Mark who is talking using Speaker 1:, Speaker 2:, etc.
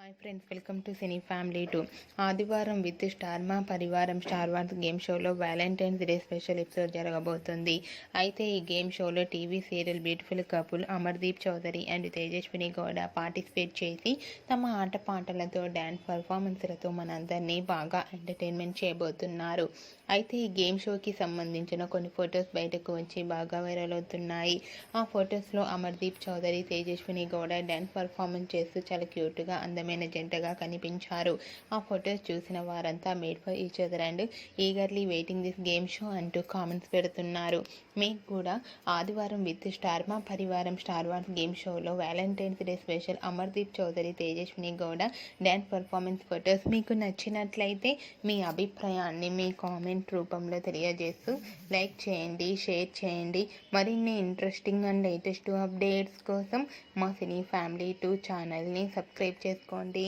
Speaker 1: Hi friends, welcome to cine family 2. Aadivaram with star Maa Parivaaram star wars game షోలో valentine's day special episode జరగబోతుంది. అయితే ఈ game షోలో TV serial beautiful couple Amardeep Chowdary and Tejaswini Gowda participate చేసి తమ ఆటపాటలతో డ్యాన్స్ పర్ఫార్మెన్స్లతో మనందరినీ బాగా ఎంటర్టైన్మెంట్ చేయబోతున్నారు. అయితే ఈ గేమ్ షోకి సంబంధించిన కొన్ని ఫొటోస్ బయటకు వచ్చి బాగా వైరల్ అవుతున్నాయి. ఆ ఫొటోస్లో అమర్దీప్ చౌదరి, తేజస్విని గౌడ డ్యాన్స్ పర్ఫార్మెన్స్ చేస్తూ చాలా క్యూట్గా అందమైన జంటగా కనిపించారు. ఆ ఫొటోస్ చూసిన వారంతా made for each other and eagerly waiting this game show అంటూ కామెంట్స్ పెడుతున్నారు. మీకు కూడా Aadivaram with star Maa Parivaaram star wars game షోలో valentine's day special Amardeep Chowdary, Tejaswini Gowda dance performance photos మీకు నచ్చినట్లయితే మీ అభిప్రాయాన్ని మీ కామెంట్ రూపంలో తెలియజేస్తూ లైక్ చేయండి, షేర్ చేయండి. మరిన్ని ఇంట్రెస్టింగ్ అండ్ లేటెస్ట్ అప్డేట్స్ కోసం మా సినీ ఫ్యామిలీ 2 ఛానల్ని సబ్స్క్రైబ్ చేసుకోండి.